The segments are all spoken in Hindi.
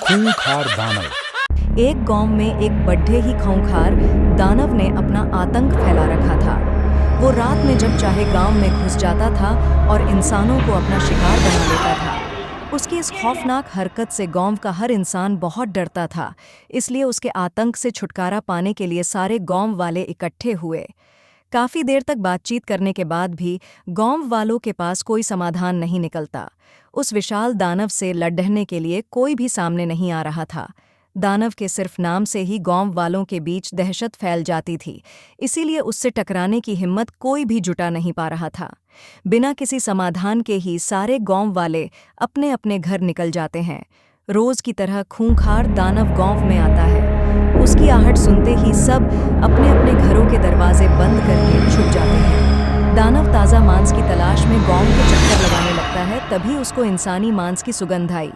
खूंखार दानव। एक गांव में एक बड्ढे ही खूंखार दानव ने अपना आतंक फैला रखा था। वो रात में जब चाहे गांव में घुस जाता था और इंसानों को अपना शिकार बना लेता था। उसकी इस खौफनाक हरकत से गांव का हर इंसान बहुत डरता था, इसलिए उसके आतंक से छुटकारा पाने के लिए सारे गांव वाले इकट्ठे हुए। काफी देर तक बातचीत करने के बाद भी गांव वालों के पास कोई समाधान नहीं निकलता। उस विशाल दानव से लड़ने के लिए कोई भी सामने नहीं आ रहा था। दानव के सिर्फ नाम से ही गांव वालों के बीच दहशत फैल जाती थी, इसीलिए उससे टकराने की हिम्मत कोई भी जुटा नहीं पा रहा था। बिना किसी समाधान के ही सारे गांव वाले अपने अपने घर निकल जाते हैं। रोज की तरह खूंखार दानव गांव में आता है। उसकी आहट सुनते ही सब अपने अपने घरों के दरवाजे बंद करके छुप जाते हैं। दानव ताज़ा मांस की तलाश में गांव के चक्कर लगाने लगता है, तभी उसको इंसानी मांस की सुगंध आई।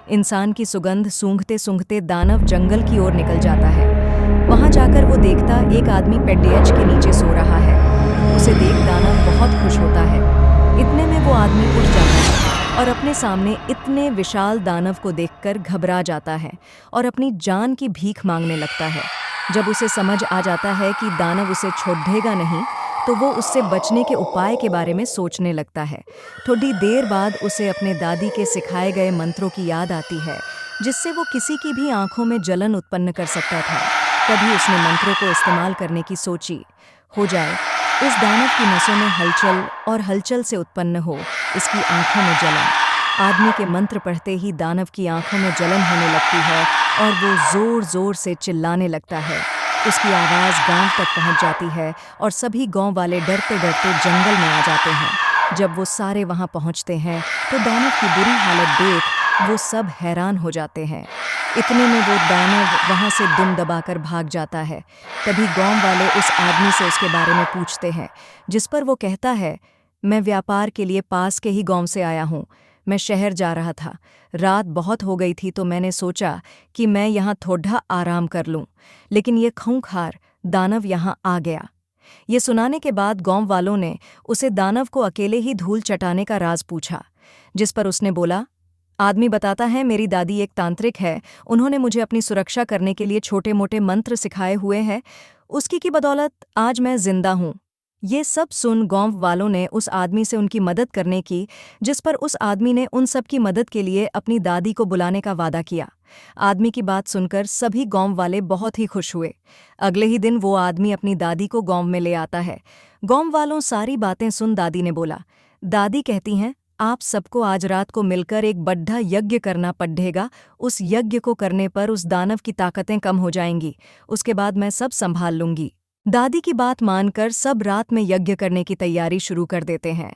इंसान की सुगंध सूंघते सूंघते दानव जंगल की ओर निकल जाता है। वहां जाकर वो देखता एक आदमी पेड़ के नीचे सो रहा है। उसे देख दानव बहुत खुश होता है। इतने में वो आदमी उठ जाता है और अपने सामने इतने विशाल दानव को देखकर घबरा जाता है और अपनी जान की भीख मांगने लगता है। जब उसे समझ आ जाता है कि दानव उसे छोड़ेगा नहीं, तो वो उससे बचने के उपाय के बारे में सोचने लगता है। थोड़ी देर बाद उसे अपने दादी के सिखाए गए मंत्रों की याद आती है, जिससे वो किसी की भी आंखों में जलन उत्पन्न कर सकता था। तभी उसने मंत्रों को इस्तेमाल करने की सोची। हो जाए इस दानव की नसों में हलचल और हलचल से उत्पन्न हो इसकी आंखों में जलन। आदमी के मंत्र पढ़ते ही दानव की आंखों में जलन होने लगती है और वो जोर जोर से चिल्लाने लगता है। उसकी आवाज़ गांव तक पहुंच जाती है और सभी गांव वाले डरते डरते जंगल में आ जाते हैं। जब वो सारे वहां पहुंचते हैं तो दानव की बुरी हालत देख वो सब हैरान हो जाते हैं। इतने में वो दानव वहां से दुम दबाकर भाग जाता है। तभी गांव वाले उस आदमी से उसके बारे में पूछते हैं, जिस पर वो कहता है, मैं व्यापार के लिए पास के ही गांव से आया हूँ। मैं शहर जा रहा था। रात बहुत हो गई थी तो मैंने सोचा कि मैं यहाँ थोड़ा आराम कर लूँ, लेकिन ये खूंखार दानव यहाँ आ गया। ये सुनाने के बाद गांव वालों ने उसे दानव को अकेले ही धूल चटाने का राज पूछा, जिस पर उसने बोला, आदमी बताता है मेरी दादी एक तांत्रिक है, उन्होंने मुझे अपनी सुरक्षा करने के लिए छोटे मोटे मंत्र सिखाए हुए हैं, उसकी की बदौलत आज मैं जिंदा हूँ। ये सब सुन गांव वालों ने उस आदमी से उनकी मदद करने की, जिस पर उस आदमी ने उन सब की मदद के लिए अपनी दादी को बुलाने का वादा किया। आदमी की बात सुनकर सभी गांव वाले बहुत ही खुश हुए। अगले ही दिन वो आदमी अपनी दादी को गांव में ले आता है। गांव वालों सारी बातें सुन दादी ने बोला, दादी कहती हैं आप सबको आज रात को मिलकर एक बड़ा यज्ञ करना पड़ेगा। उस यज्ञ को करने पर उस दानव की ताकतें कम हो जाएंगी, उसके बाद मैं सब संभाल लूंगी। दादी की बात मानकर सब रात में यज्ञ करने की तैयारी शुरू कर देते हैं।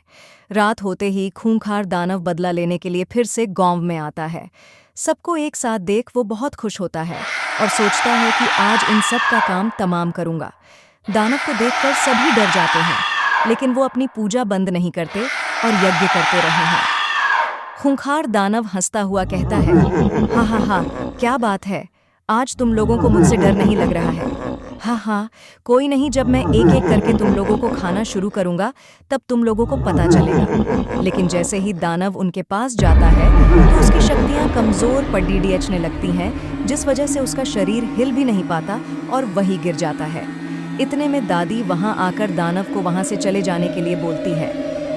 रात होते ही खूंखार दानव बदला लेने के लिए फिर से गांव में आता है। सबको एक साथ देख वो बहुत खुश होता है और सोचता है कि आज इन सब का काम तमाम करूंगा। दानव को देखकर सभी डर जाते हैं, लेकिन वो अपनी पूजा बंद नहीं करते और यज्ञ करते रहे हैं। खूंखार दानव हंसता हुआ कहता है, हा हा हा, क्या बात है, आज तुम लोगों को मुझसे डर नहीं लग रहा है। हाँ हाँ, कोई नहीं, जब मैं एक एक करके तुम लोगों को खाना शुरू करूंगा तब तुम लोगों को पता चलेगा। लेकिन जैसे ही दानव उनके पास जाता है तो उसकी शक्तियां कमजोर पड़ने लगती हैं, जिस वजह से उसका शरीर हिल भी नहीं पाता और वही गिर जाता है। इतने में दादी वहां आकर दानव को वहां से चले जाने के लिए बोलती है,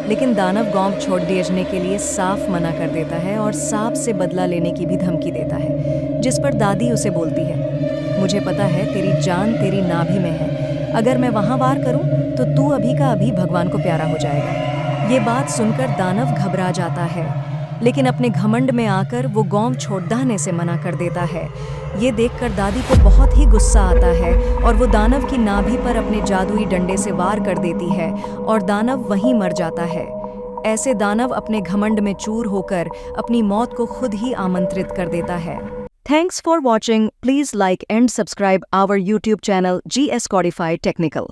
लेकिन दानव गांव छोड़ देने के लिए साफ मना कर देता है और सांप से बदला लेने की भी धमकी देता है, जिस पर दादी उसे बोलती है, मुझे पता है तेरी जान तेरी नाभि में है, अगर मैं वहां वार करूं तो तू अभी का अभी भगवान को प्यारा हो जाएगा। ये बात सुनकर दानव घबरा जाता है, लेकिन अपने घमंड में आकर वो गांव छोड़ने से मना कर देता है। ये देखकर दादी को बहुत ही गुस्सा आता है और वो दानव की नाभि पर अपने जादुई डंडे से वार कर देती है और दानव वहीं मर जाता है। ऐसे दानव अपने घमंड में चूर होकर अपनी मौत को खुद ही आमंत्रित कर देता है। Thanks for watching. Please like and subscribe our YouTube channel GS Codified Technical.